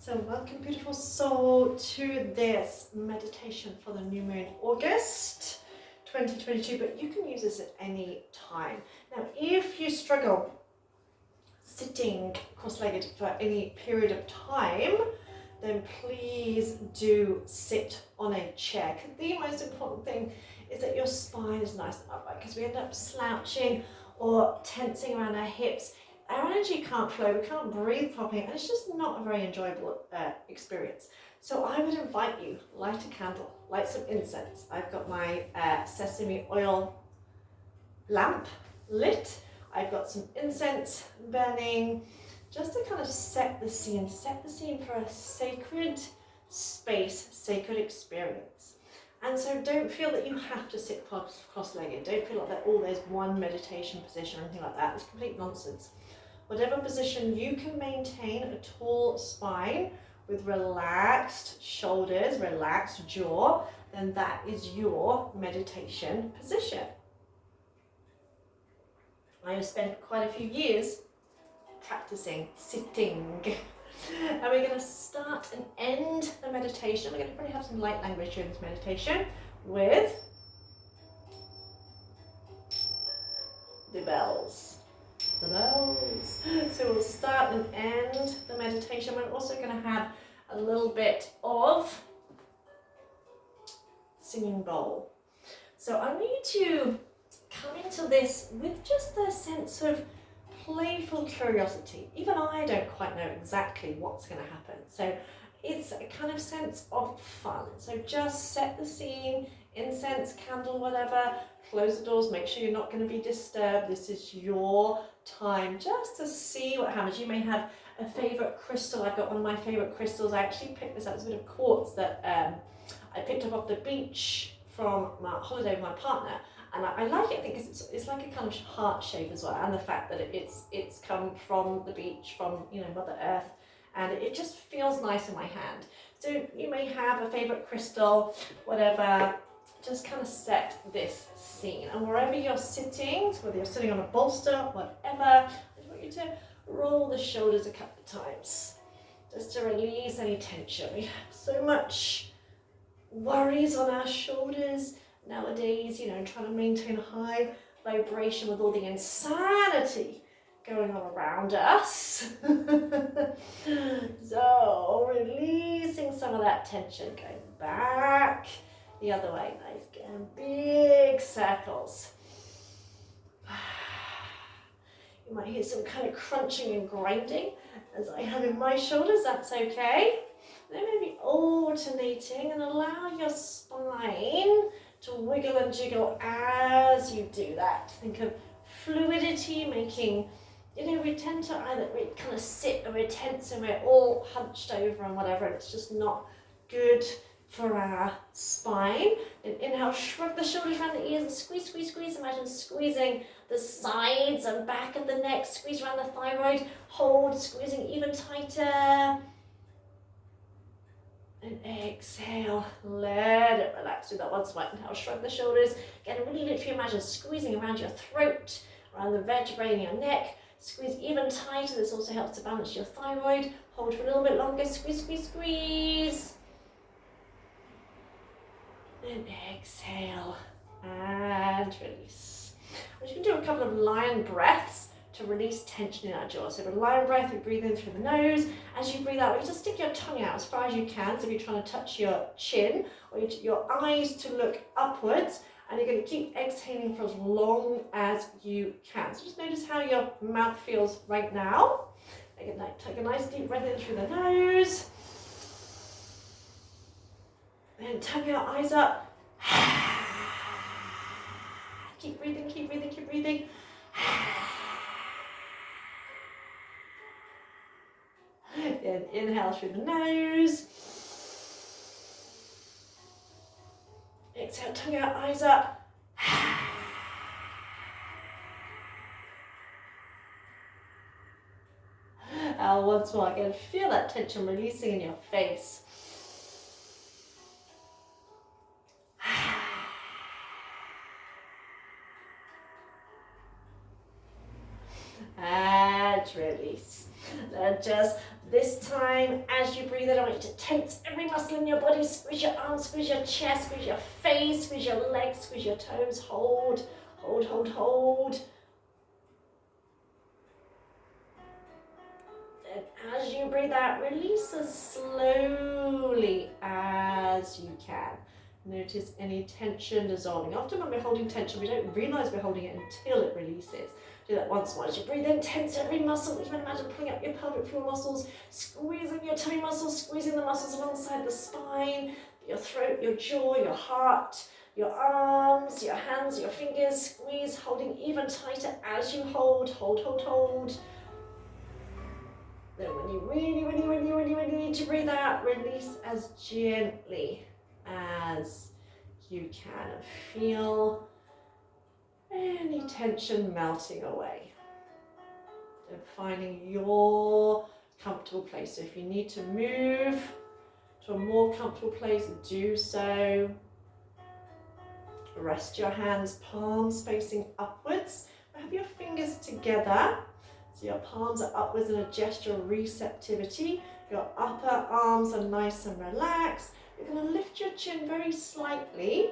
So welcome, beautiful soul, to this meditation for the new moon, August 2022, but you can use this at any time. Now, if you struggle sitting cross-legged for any period of time, then please do sit on a chair. The most important thing is that your spine is nice and upright, because we end up slouching or tensing around our hips. Our energy can't flow, we can't breathe properly, and it's just not a very enjoyable experience. So I would invite you, light a candle, light some incense. I've got my sesame oil lamp lit. I've got some incense burning, just to kind of set the scene for a sacred space, sacred experience. And so don't feel that you have to sit cross-legged. Don't feel like that, oh, there's one meditation position or anything like that. It's complete nonsense. Whatever position you can maintain a tall spine with relaxed shoulders, relaxed jaw, then that is your meditation position. I have spent quite a few years practicing sitting. And we're going to start and end the meditation. We're going to probably have some light language during this meditation with the bells. The bells. So we'll start and end the meditation. We're also going to have a little bit of singing bowl. So I need to come into this with just a sense of playful curiosity. Even I don't quite know exactly what's going to happen. So it's a kind of sense of fun. So just set the scene, incense, candle, whatever, close the doors, make sure you're not going to be disturbed. This is your time just to see what happens. You may have a favorite crystal. I've got one of my favorite crystals. I actually picked this up. It's a bit of quartz that I picked up off the beach from my holiday with my partner. And I like it, I think, because it's like a kind of heart shape as well, and the fact that it's come from the beach, from, you know, Mother Earth, and it just feels nice in my hand. So you may have a favorite crystal, whatever, just kind of set this scene. And wherever you're sitting, so whether you're sitting on a bolster, whatever, I just want you to roll the shoulders a couple of times, just to release any tension. We have so much worries on our shoulders nowadays, you know, trying to maintain a high vibration with all the insanity going on around us. So releasing some of that tension, going back the other way. Nice, getting big circles. You might hear some kind of crunching and grinding as I have in my shoulders. That's okay. Then maybe alternating, and allow your spine to wiggle and jiggle as you do that. Think of fluidity, making, you know, we tend to either kind of sit and we're tense and we're all hunched over and whatever, and it's just not good for our spine. And inhale, shrug the shoulders around the ears and squeeze, squeeze, squeeze. Imagine squeezing the sides and back of the neck, squeeze around the thyroid, hold, squeezing even tighter. And exhale, let it relax. Do that once more. Inhale, shrug the shoulders. Again, really literally imagine squeezing around your throat, around the vertebrae in your neck. Squeeze even tighter. This also helps to balance your thyroid. Hold for a little bit longer. Squeeze, squeeze, squeeze. And exhale, and release. We're just going to do a couple of lion breaths to release tension in our jaw. So with a lion breath, we breathe in through the nose. As you breathe out, you just stick your tongue out as far as you can. So if you're trying to touch your chin, or your eyes to look upwards, and you're going to keep exhaling for as long as you can. So just notice how your mouth feels right now. Take a nice deep breath in through the nose. Then tongue out, eyes up. Keep breathing, keep breathing, keep breathing. Then inhale through the nose. Exhale, tongue out, eyes up. And once more, again, feel that tension releasing in your face. And and release. Then just this time, as you breathe in, I want you to tense every muscle in your body. Squeeze your arms, squeeze your chest, squeeze your face, squeeze your legs, squeeze your toes. Hold, hold, hold, hold. Then as you breathe out, release as slowly as you can. Notice any tension dissolving. Often when we're holding tension, we don't realize we're holding it until it releases. Do that once more. As you breathe in, tense every muscle. Even imagine pulling up your pelvic floor muscles, squeezing your tummy muscles, squeezing the muscles alongside the spine, your throat, your jaw, your heart, your arms, your hands, your fingers. Squeeze, holding even tighter as you hold, hold, hold, hold. Then when you really need to breathe out, release as gently as you can. Feel any tension melting away. And finding your comfortable place. So if you need to move to a more comfortable place, do so. Rest your hands, palms facing upwards. Have your fingers together. So your palms are upwards in a gesture of receptivity. Your upper arms are nice and relaxed. You're going to lift your chin very slightly,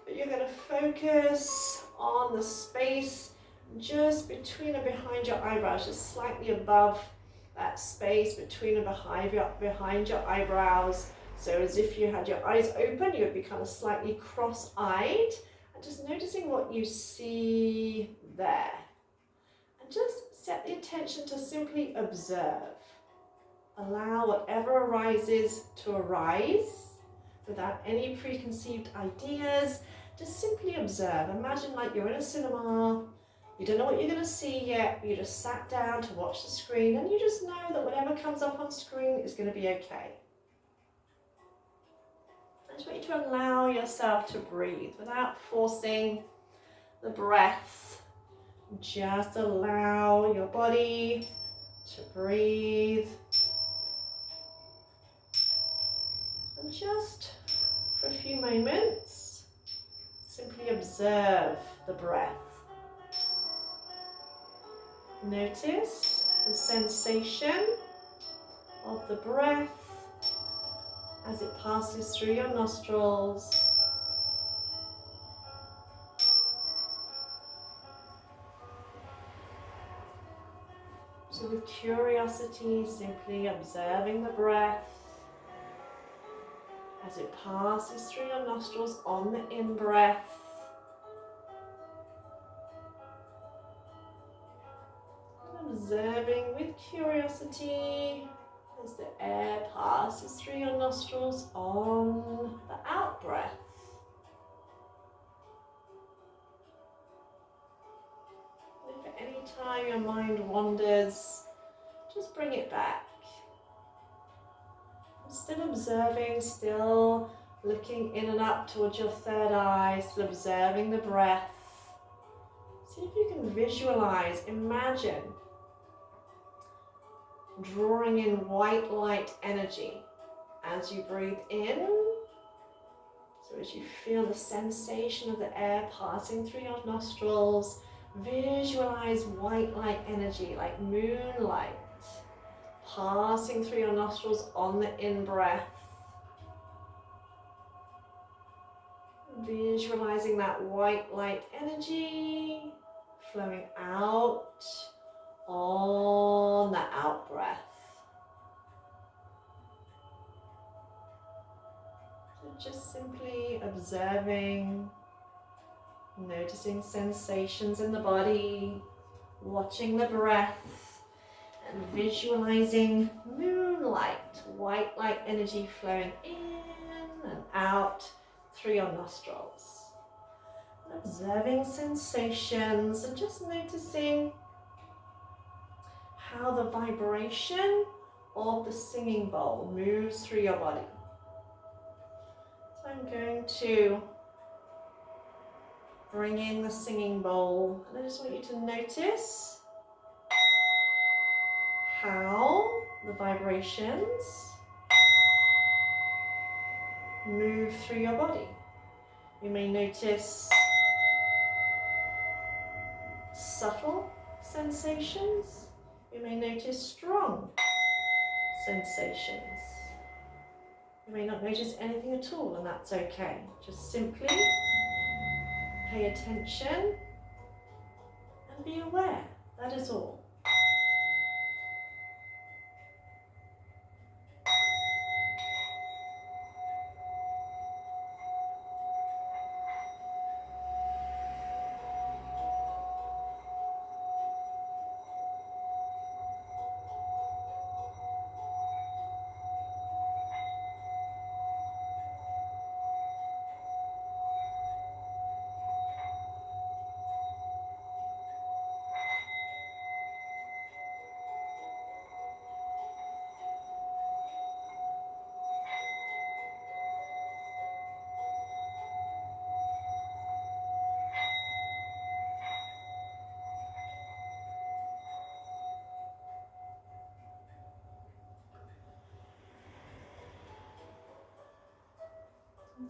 but you're going to focus on the space just between and behind your eyebrows, just slightly above that space between and behind your eyebrows. So as if you had your eyes open, you would be kind of slightly cross-eyed, and just noticing what you see there. And just set the intention to simply observe. Allow whatever arises to arise without any preconceived ideas. Just simply observe. Imagine like you're in a cinema. You don't know what you're going to see yet, but you just sat down to watch the screen, and you just know that whatever comes up on screen is going to be okay. I just want you to allow yourself to breathe without forcing the breath. Just allow your body to breathe. And just for a few moments, simply observe the breath. Notice the sensation of the breath as it passes through your nostrils. So with curiosity, simply observing the breath as it passes through your nostrils on the in-breath. Observing with curiosity as the air passes through your nostrils on the out-breath. If at any time your mind wanders, just bring it back. Still observing, still looking in and up towards your third eye, still observing the breath. See if you can visualize, imagine drawing in white light energy as you breathe in. So as you feel the sensation of the air passing through your nostrils, visualize white light energy like moonlight passing through your nostrils on the in-breath. Visualizing that white light energy flowing out on the out-breath. So just simply observing, noticing sensations in the body, watching the breath, and visualizing moonlight, white light energy flowing in and out through your nostrils. Observing sensations and just noticing how the vibration of the singing bowl moves through your body. So I'm going to bring in the singing bowl, and I just want you to notice how the vibrations move through your body. You may notice subtle sensations. You may notice strong sensations. You may not notice anything at all, and that's okay. Just simply pay attention and be aware. That is all.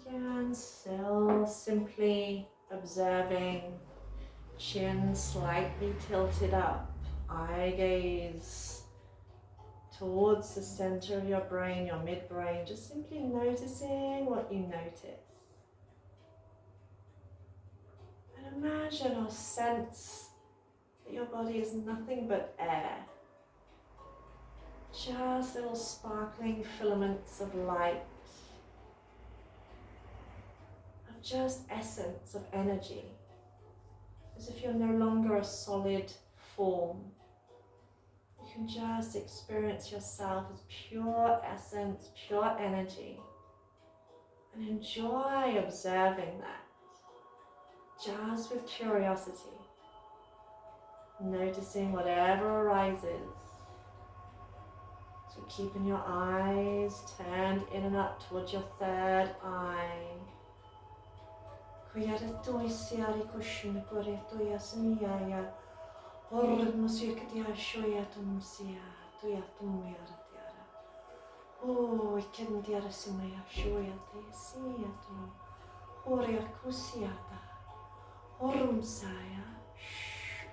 Again, still simply observing, chin slightly tilted up, eye gaze towards the center of your brain, your midbrain, just simply noticing what you notice. And imagine or sense that your body is nothing but air. Just little sparkling filaments of light, of just essence, of energy, as if you're no longer a solid form. You can just experience yourself as pure essence, pure energy, and enjoy observing that, just with curiosity, noticing whatever arises. So keeping your eyes turned in and up towards your third eye. Oh, ikendiara simaya shoyate siniato. Horia kusiata. Horumsaya.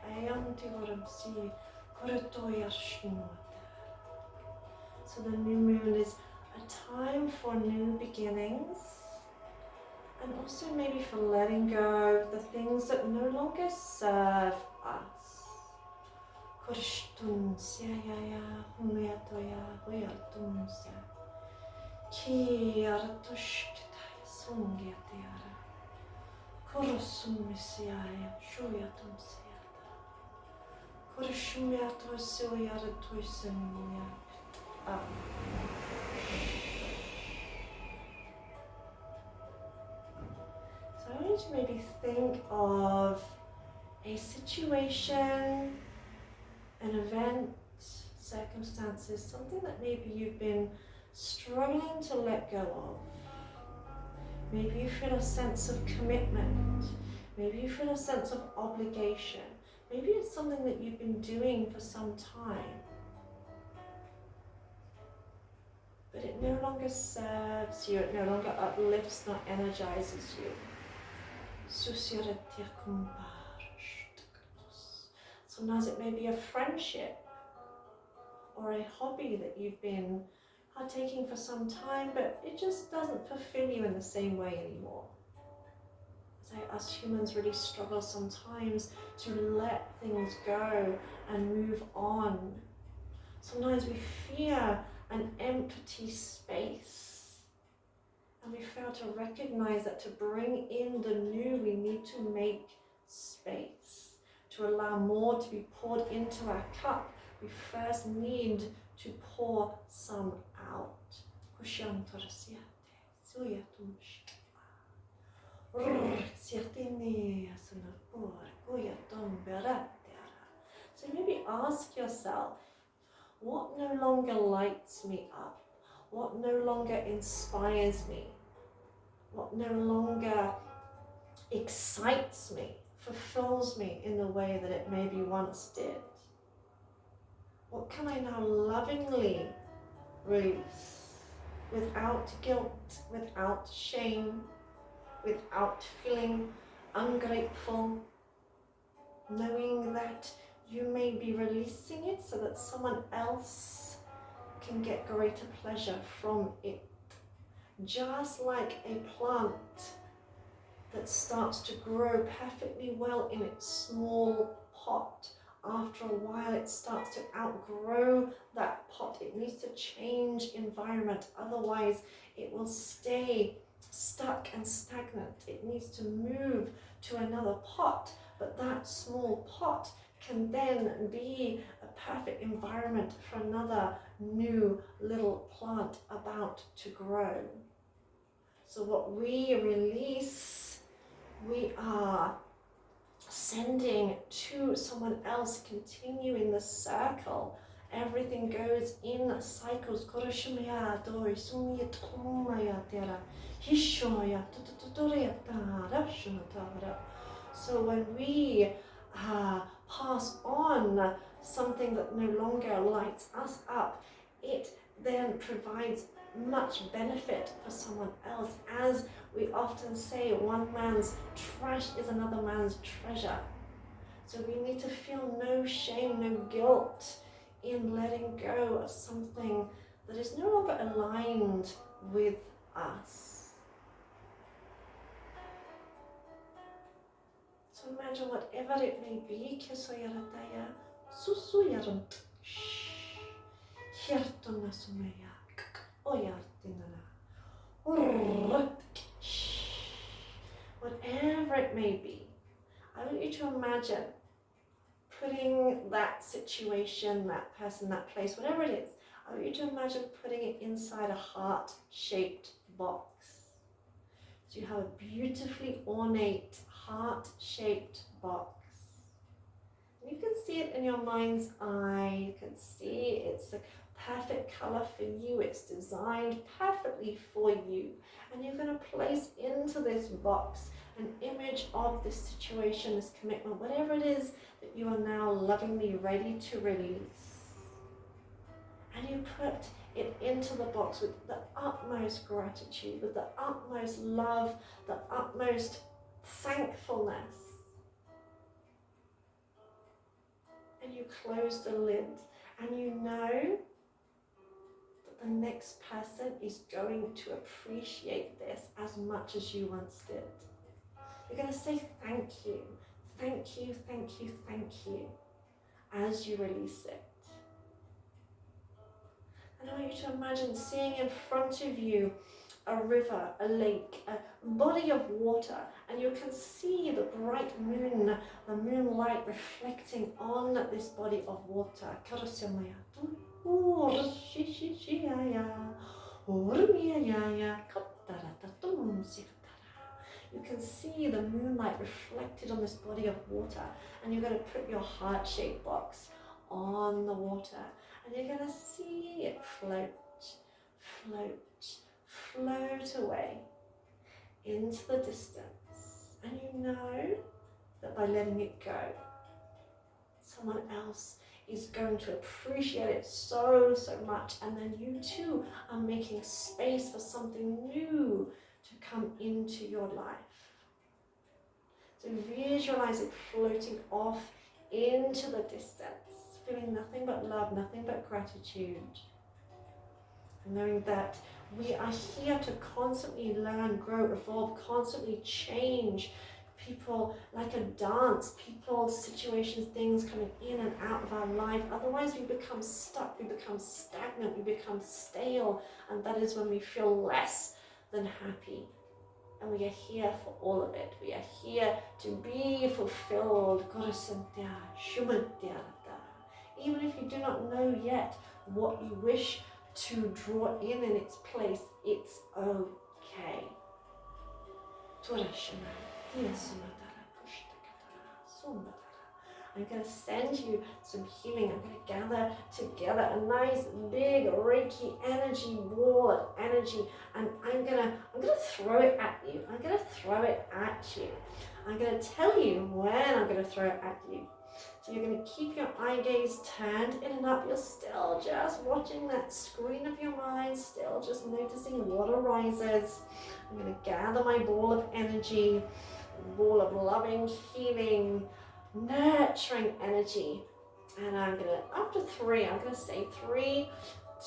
Ayanti horumsi. Koretoya shnota. So the new moon is a time for new beginnings. And also maybe for letting go of the things that no longer serve us. Korshtunsia humetoya huyatunsia. Ki aratushkita sungyatiara. Korosumisiaya shuyatumsiata. Korshumyato suyaratuisimya. So I want you to maybe think of a situation, an event, circumstances, something that maybe you've been struggling to let go of. Maybe you feel a sense of commitment. Maybe you feel a sense of obligation. Maybe it's something that you've been doing for some time, but it no longer serves you, it no longer uplifts nor energizes you. Sometimes it may be a friendship or a hobby that you've been partaking for some time, but it just doesn't fulfill you in the same way anymore. Us humans really struggle sometimes to let things go and move on. Sometimes we fear an empty space, and we fail to recognize that to bring in the new, we need to make space. To allow more to be poured into our cup, we first need to pour some out. So maybe ask yourself, what no longer lights me up? What no longer inspires me? What no longer excites me, fulfills me in the way that it maybe once did? What can I now lovingly release without guilt, without shame, without feeling ungrateful, knowing that You may be releasing it so that someone else can get greater pleasure from it. Just like a plant that starts to grow perfectly well in its small pot. After a while, it starts to outgrow that pot. It needs to change environment. Otherwise, it will stay stuck and stagnant. It needs to move to another pot. But that small pot can then be a perfect environment for another new little plant about to grow. So what we release, we are sending to someone else, continuing the circle. Everything goes in cycles. So when we pass on something that no longer lights us up, it then provides much benefit for someone else. As we often say, one man's trash is another man's treasure. So we need to feel no shame, no guilt in letting go of something that is no longer aligned with us. So imagine whatever it may be, whatever it may be, I want you to imagine putting that situation, that person, that place, whatever it is, I want you to imagine putting it inside a heart-shaped box. So you have a beautifully ornate heart-shaped box. You can see it in your mind's eye. You can see it's the perfect color for you. It's designed perfectly for you. And you're going to place into this box an image of this situation, this commitment, whatever it is that you are now lovingly ready to release. And you put it into the box with the utmost gratitude, with the utmost love, the utmost thankfulness. And you close the lid, and you know that the next person is going to appreciate this as much as you once did. You're going to say thank you, thank you, thank you, thank you, as you release it. And I want you to imagine seeing in front of you a river, a lake, a body of water, and you can see the bright moon, the moonlight reflecting on this body of water. You can see the moonlight reflected on this body of water, and you're going to put your heart-shaped box on the water, and you're going to see it float, float, float away into the distance. And you know that by letting it go, someone else is going to appreciate it so, so much, and then you too are making space for something new to come into your life. So visualize it floating off into the distance, feeling nothing but love, nothing but gratitude. Knowing that we are here to constantly learn, grow, evolve, constantly change. People like a dance, people, situations, things coming in and out of our life. Otherwise we become stuck, we become stagnant, we become stale, and that is when we feel less than happy. And we are here for all of it. We are here to be fulfilled. Even if you do not know yet what you wish to draw in its place, it's okay. I'm going to send you some healing. I'm going to gather together a nice big Reiki energy ball of energy, and I'm gonna throw it at you. I'm going to throw it at you. I'm going to tell you when I'm going to throw it at you. So you're going to keep your eye gaze turned in and up. You're still just watching that screen of your mind, still just noticing what arises. I'm going to gather my ball of energy, ball of loving, healing, nurturing energy And I'm gonna, after 3, I'm gonna say 3,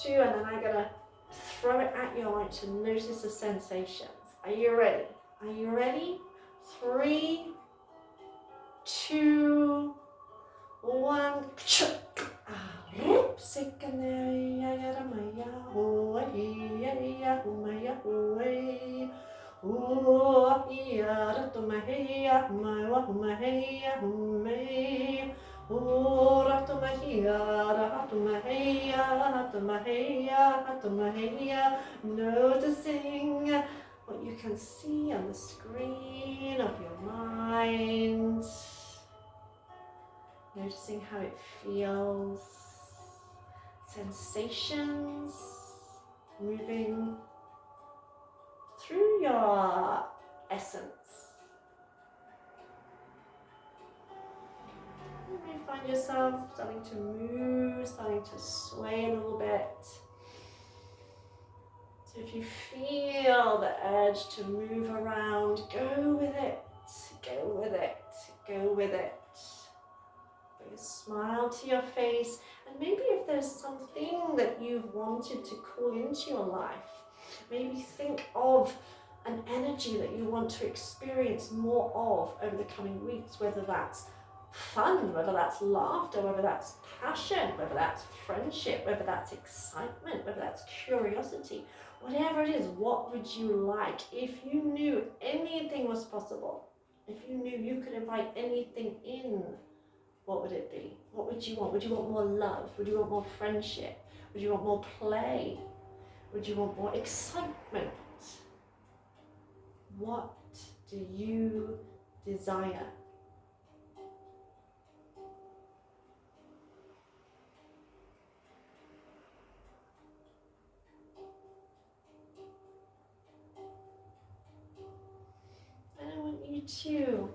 2, and then I'm gonna throw it at you. I want you to notice the sensations. Are you ready? Are you ready? 3, 2, 1. Noticing what you can see on the screen of your mind. Noticing how it feels. Sensations moving through your essence. You may find yourself starting to move, starting to sway a little bit. So if you feel the urge to move around, go with it, go with it, go with it. Bring a smile to your face, and maybe if there's something that you've wanted to call into your life, maybe think of an energy that you want to experience more of over the coming weeks, whether that's fun, whether that's laughter, whether that's passion, whether that's friendship, whether that's excitement, whether that's curiosity, whatever it is. What would you like? If you knew anything was possible, if you knew you could invite anything in, what would it be? What would you want? Would you want more love? Would you want more friendship? Would you want more play? Would you want more excitement? What do you desire? And I want you to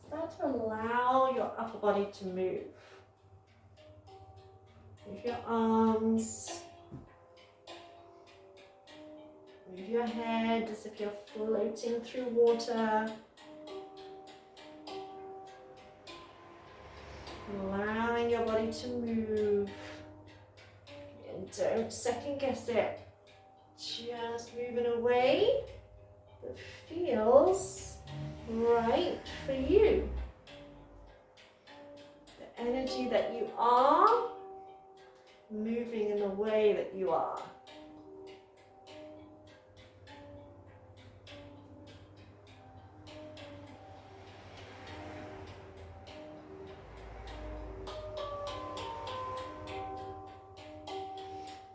start to allow your upper body to move. Move your arms. Move your head as if you're floating through water. Allowing your body to move. And don't second guess it. Just move in a way that feels right for you. The energy that you are, moving in the way that you are.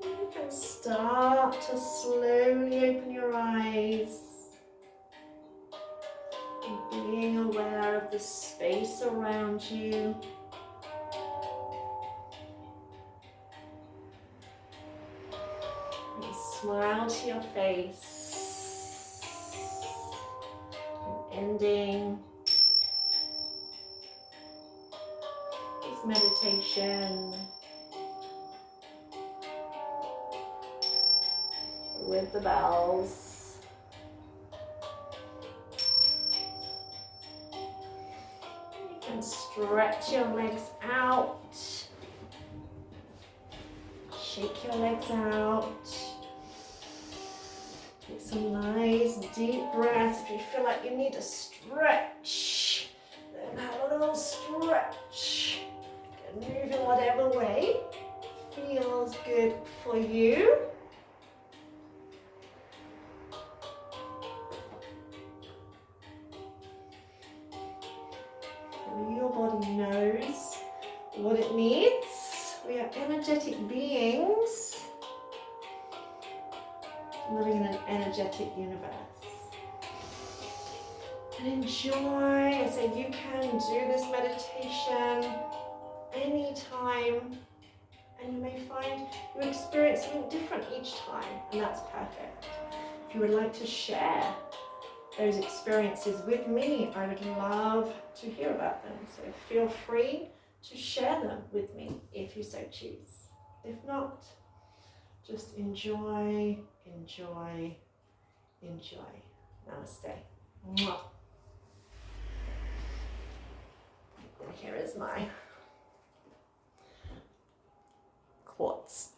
You can start to slowly open your eyes. Being aware of the space around you. And smile to your face. And ending this meditation with the bells. Stretch your legs out. Shake your legs out. Take some nice deep breaths. If you feel like you need a stretch, then have a little stretch. Move in whatever way feels good for you. Your body knows what it needs. We are energetic beings living in an energetic universe. And enjoy. So you can do this meditation anytime, and you may find you experience something different each time, and that's perfect. If you would like to share those experiences with me, I would love to hear about them. So feel free to share them with me if you so choose. If not, just enjoy, enjoy, enjoy. Namaste. Mwah. And here is my quartz.